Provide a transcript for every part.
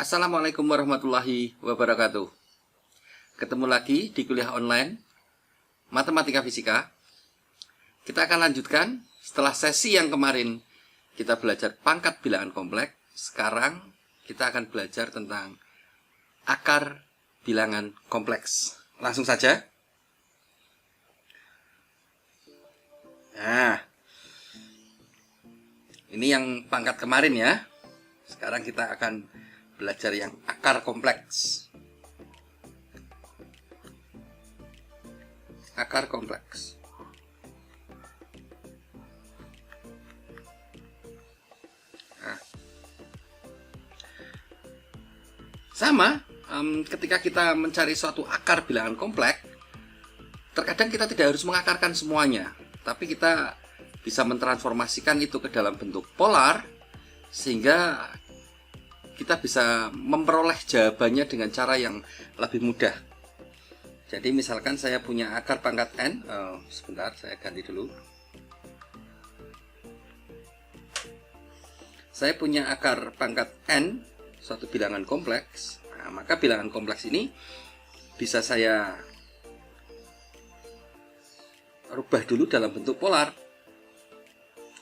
Assalamualaikum warahmatullahi wabarakatuh. Ketemu lagi di kuliah online Matematika Fisika. Kita akan lanjutkan setelah sesi yang kemarin kita belajar pangkat bilangan kompleks. Sekarang kita akan belajar tentang akar bilangan kompleks. Langsung saja. Nah, ini yang pangkat kemarin ya. Sekarang kita akan belajar yang akar kompleks. Akar kompleks. Nah, sama, ketika kita mencari suatu akar bilangan kompleks, terkadang kita tidak harus mengakarkan semuanya, tapi kita bisa mentransformasikan itu ke dalam bentuk polar, sehingga kita bisa memperoleh jawabannya dengan cara yang lebih mudah. Jadi misalkan saya punya akar pangkat N, sebentar saya ganti dulu. Saya punya akar pangkat N, suatu bilangan kompleks. Nah, maka bilangan kompleks ini bisa saya rubah dulu dalam bentuk polar,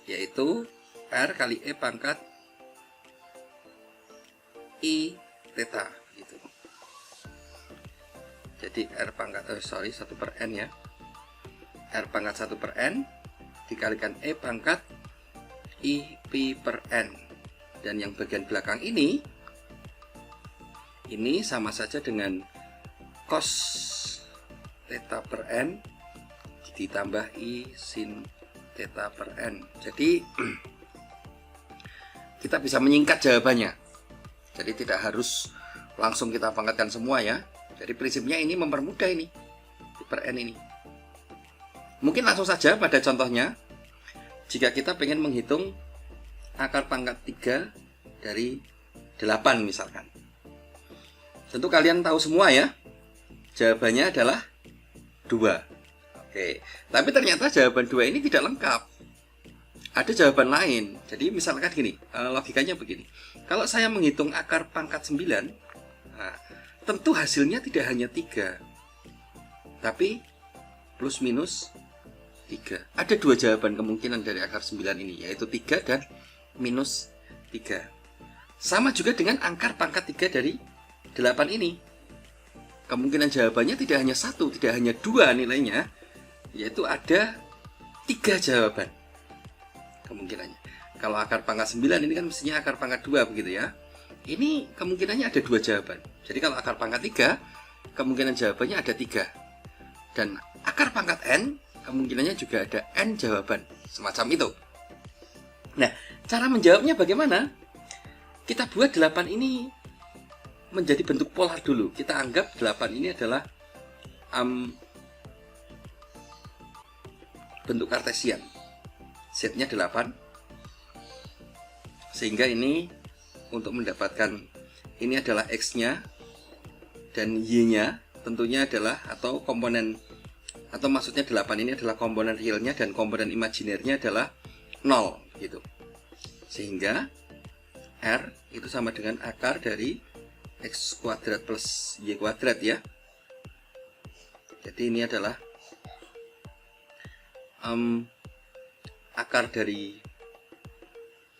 yaitu R kali E pangkat I theta gitu. Jadi R pangkat 1 per N ya. R pangkat 1 per N dikalikan E pangkat I pi per N. Dan yang bagian belakang ini sama saja dengan cos theta per N ditambah I sin theta per N. Jadi kita bisa menyingkat jawabannya. Jadi tidak harus langsung kita pangkatkan semua ya. Jadi prinsipnya ini mempermudah ini per N ini. Mungkin langsung saja pada contohnya. Jika kita pengen menghitung akar pangkat 3 dari 8 misalkan. Tentu kalian tahu semua ya. Jawabannya adalah 2. Oke. Tapi ternyata jawaban 2 ini tidak lengkap. Ada jawaban lain. Jadi misalkan gini, logikanya begini. Kalau saya menghitung akar pangkat 9, nah, tentu hasilnya tidak hanya 3, tapi plus minus 3. Ada 2 jawaban kemungkinan dari akar 9 ini, yaitu 3 dan minus 3. Sama juga dengan akar pangkat 3 dari 8 ini. Kemungkinan jawabannya tidak hanya 1, tidak hanya 2 nilainya, yaitu ada 3 jawaban kemungkinannya. Kalau akar pangkat 9 ini kan mestinya akar pangkat 2 begitu ya. Ini kemungkinannya ada 2 jawaban. Jadi kalau akar pangkat 3, kemungkinan jawabannya ada 3. Dan akar pangkat N, kemungkinannya juga ada N jawaban. Semacam itu. Nah, cara menjawabnya bagaimana? Kita buat 8 ini menjadi bentuk polar dulu. Kita anggap 8 ini adalah bentuk kartesian. Setnya 8. Sehingga ini untuk mendapatkan ini adalah X-nya dan Y-nya tentunya adalah atau komponen, atau maksudnya 8 ini adalah komponen realnya dan komponen imajinernya adalah 0 gitu. Sehingga R itu sama dengan akar dari X kuadrat plus Y kuadrat ya. Jadi ini adalah akar dari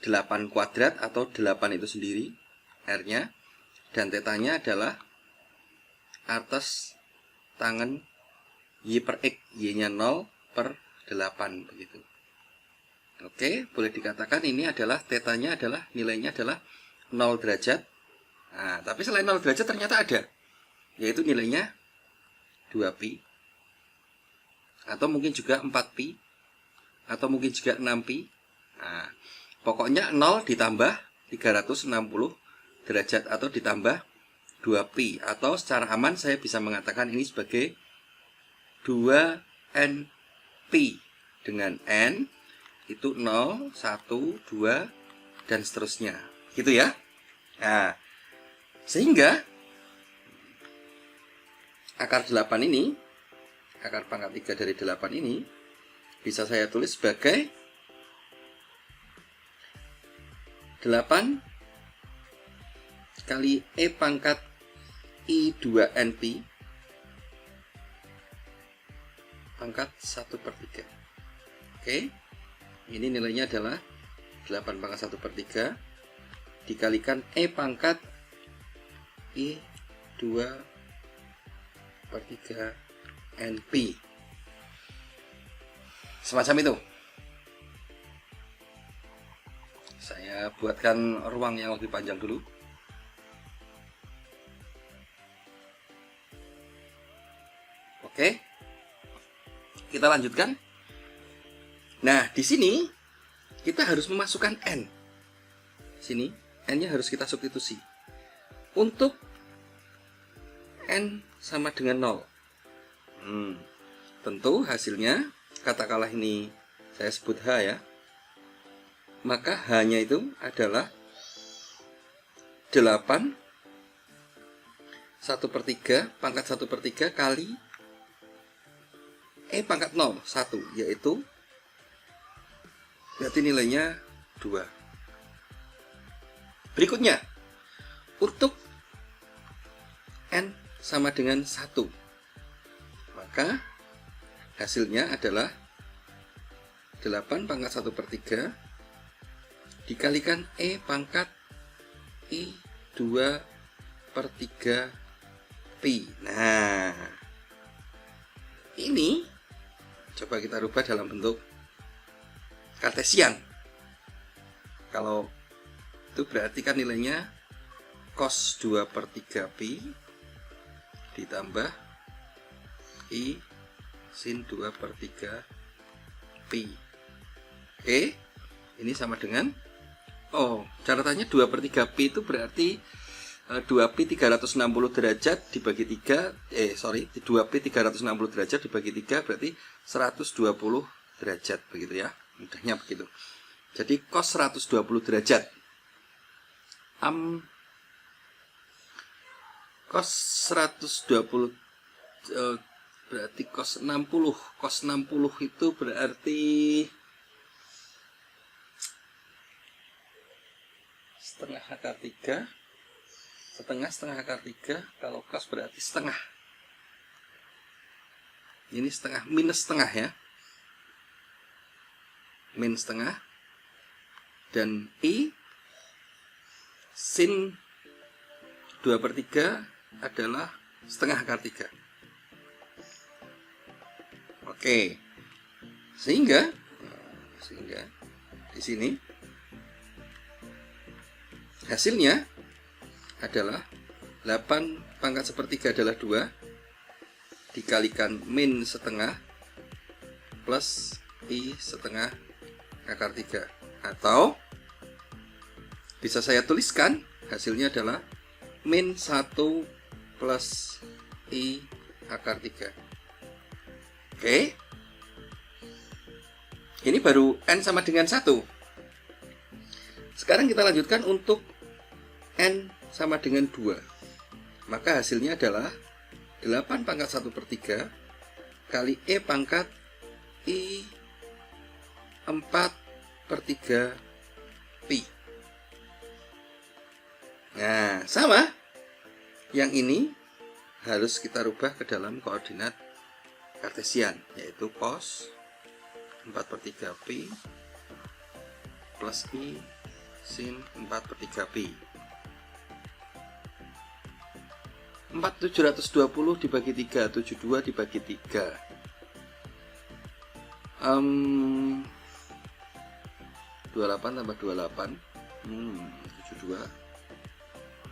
8 kuadrat atau 8 itu sendiri R-nya, dan tetanya adalah atas tangan Y per X, Y-nya 0 per 8 begitu. Oke, boleh dikatakan ini adalah tetanya adalah nilainya adalah 0 derajat. Nah, tapi selain 0 derajat ternyata ada, yaitu nilainya 2pi, atau mungkin juga 4pi, atau mungkin juga 6pi. Nah, pokoknya 0 ditambah 360 derajat atau ditambah 2pi, atau secara aman saya bisa mengatakan ini sebagai 2np dengan n itu 0, 1, 2 dan seterusnya. Gitu ya. Nah, sehingga akar 8 ini, akar pangkat 3 dari 8 ini bisa saya tulis sebagai 8 kali E pangkat I2NP pangkat 1/3. Oke, ini nilainya adalah 8 pangkat 1/3 dikalikan E pangkat I2/3 NP. Semacam itu. Saya buatkan ruang yang lebih panjang dulu. Oke, kita lanjutkan. Nah, di sini kita harus memasukkan N. Sini, N-nya harus kita substitusi. Untuk N sama dengan 0. Tentu hasilnya, katakanlah ini saya sebut H ya. Maka H-nya itu adalah 8 1/3 pangkat 1/3 kali E pangkat 0, 1, yaitu berarti nilainya 2. Berikutnya, untuk N sama dengan 1, maka hasilnya adalah 8 pangkat 1/3 dikalikan E pangkat I2/3 Pi. Nah, ini coba kita rubah dalam bentuk kartesian. Kalau itu berarti kan nilainya cos 2/3 Pi ditambah I sin 2/3 Pi. Oke, ini sama dengan, catatannya 2/3 Pi itu berarti 2Pi 360 derajat dibagi 3, 2Pi 360 derajat dibagi 3 berarti 120 derajat, begitu ya. Mudahnya begitu. Jadi cos 120 derajat. Cos 120 berarti cos 60. Cos 60 itu berarti setengah akar 3. Setengah akar 3. Kalau cos berarti setengah. Ini setengah, minus setengah ya. Min setengah. Dan I sin 2/3 adalah setengah akar 3. Oke. Sehingga di sini hasilnya adalah 8 pangkat 1/3 adalah 2 dikalikan min setengah plus I setengah akar 3. Atau bisa saya tuliskan hasilnya adalah min 1 plus I akar 3. Oke. Ini baru N sama dengan 1. Sekarang kita lanjutkan untuk N sama dengan 2. Maka hasilnya adalah 8 pangkat 1/3 kali E pangkat I 4/3 Pi. Nah, sama. Yang ini harus kita rubah ke dalam koordinat kartesian, yaitu cos 4/3 Pi plus I sin 4/3 Pi. 720 dibagi 3, 72 dibagi 3. 28 tambah 28, 72.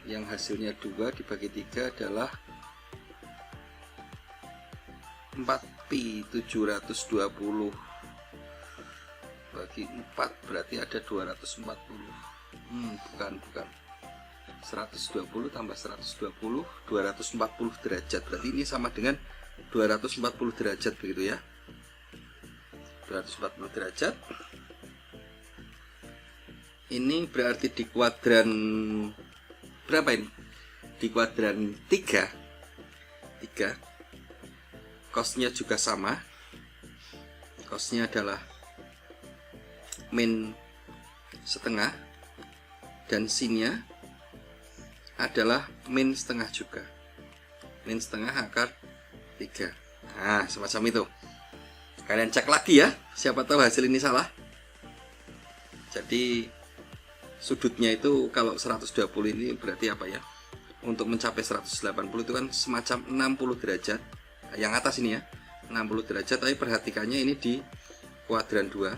Yang hasilnya 2 dibagi 3 adalah 4Pi. 720 bagi 4 berarti ada 240. Bukan. 120 tambah 120, 240 derajat. Berarti ini sama dengan 240 derajat, begitu ya. 240 derajat. Ini berarti di kuadran berapa ini? Di kuadran 3. Cosnya juga sama. Cosnya adalah min setengah dan sinnya adalah min setengah juga. Min setengah akar 3. Nah, semacam itu. Kalian cek lagi ya, siapa tahu hasil ini salah. Jadi sudutnya itu kalau 120 ini berarti apa ya? Untuk mencapai 180 itu kan semacam 60 derajat. Yang atas ini ya, 60 derajat, tapi perhatikannya ini di kuadran 2.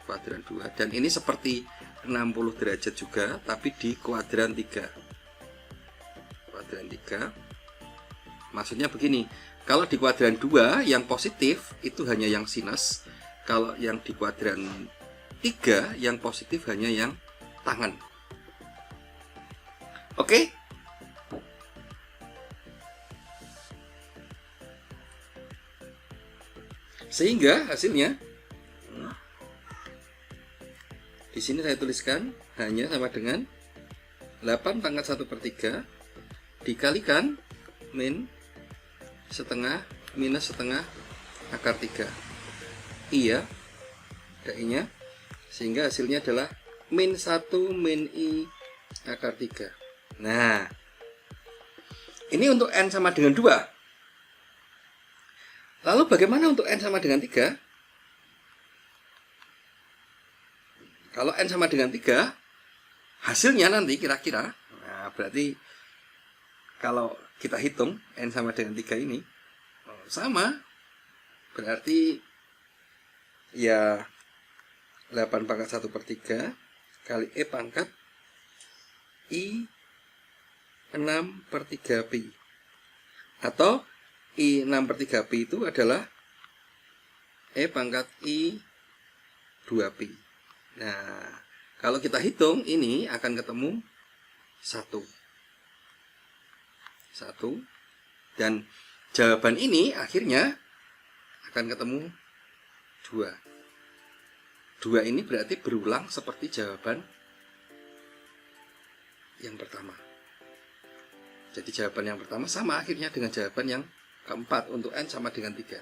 Kuadran 2, dan ini seperti 60 derajat juga, tapi di kuadran 3. Kuadran 3. Maksudnya begini, kalau di kuadran 2 yang positif itu hanya yang sinus. Kalau yang di kuadran 3 yang positif hanya yang tangan. Oke? Sehingga hasilnya di sini saya tuliskan hanya sama dengan 8 pangkat 1/3 dikalikan min setengah minus setengah akar 3. I ya, ada I-nya. Sehingga hasilnya adalah min 1 min I akar 3. Nah, ini untuk N sama dengan 2. Lalu bagaimana untuk N sama dengan 3? Kalau N sama dengan 3, hasilnya nanti kira-kira, nah berarti kalau kita hitung N sama dengan 3 ini sama, berarti ya 8 pangkat 1/3 kali E pangkat I 6/3 pi, atau I 6/3 pi itu adalah E pangkat I 2 pi. Nah, kalau kita hitung ini akan ketemu 1. Dan jawaban ini akhirnya akan ketemu 2. 2 ini berarti berulang seperti jawaban yang pertama. Jadi jawaban yang pertama sama akhirnya dengan jawaban yang keempat untuk N sama dengan 3.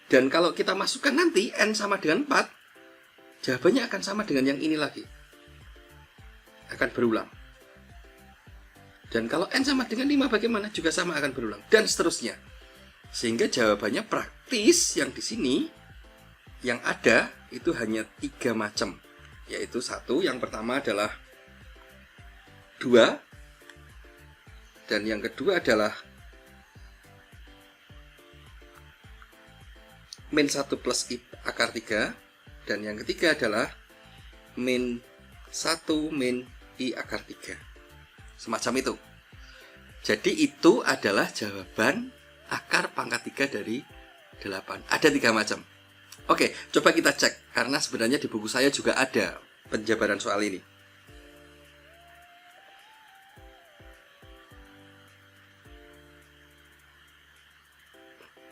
Dan kalau kita masukkan nanti N sama dengan 4, jawabannya akan sama dengan yang ini lagi. Akan berulang. Dan kalau N sama dengan 5 bagaimana? Juga sama akan berulang. Dan seterusnya. Sehingga jawabannya praktis yang di sini, yang ada itu hanya 3 macam. Yaitu 1, yang pertama adalah 2. Dan yang kedua adalah min 1 plus I akar 3. Dan yang ketiga adalah min 1 min I akar 3. Semacam itu. Jadi itu adalah jawaban akar pangkat 3 dari 8. Ada 3 macam. Oke, coba kita cek. Karena sebenarnya di buku saya juga ada penjabaran soal ini.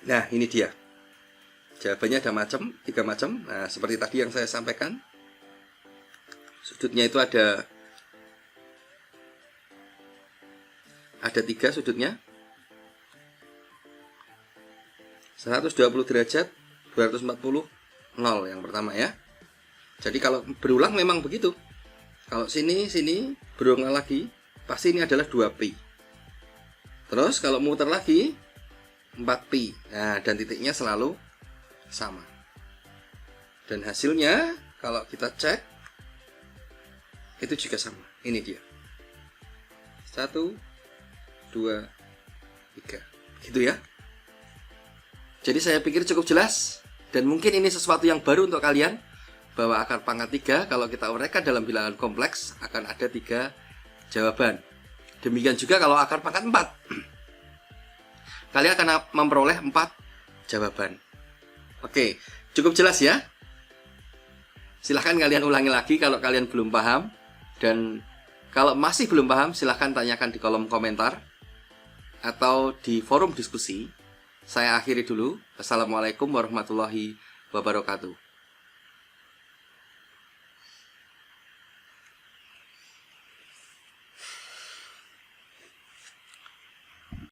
Nah, ini dia. Jawabannya ada 3 macam. Nah, seperti tadi yang saya sampaikan. Sudutnya itu ada 3 sudutnya. 120 derajat, 240, 0 yang pertama ya. Jadi kalau berulang memang begitu. Kalau sini berulang lagi, pasti ini adalah 2 pi. Terus kalau muter lagi 4 pi. Nah, dan titiknya selalu sama. Dan hasilnya kalau kita cek itu juga sama. Ini dia. 1, 2, 3. Gitu ya. Jadi saya pikir cukup jelas. Dan mungkin ini sesuatu yang baru untuk kalian, bahwa akar pangkat 3 kalau kita uraikan dalam bilangan kompleks akan ada 3 jawaban. Demikian juga kalau akar pangkat 4. Kalian akan memperoleh 4 jawaban. Oke, cukup jelas ya. Silahkan kalian ulangi lagi kalau kalian belum paham. Dan kalau masih belum paham, silahkan tanyakan di kolom komentar atau di forum diskusi. Saya akhiri dulu. Assalamualaikum warahmatullahi wabarakatuh.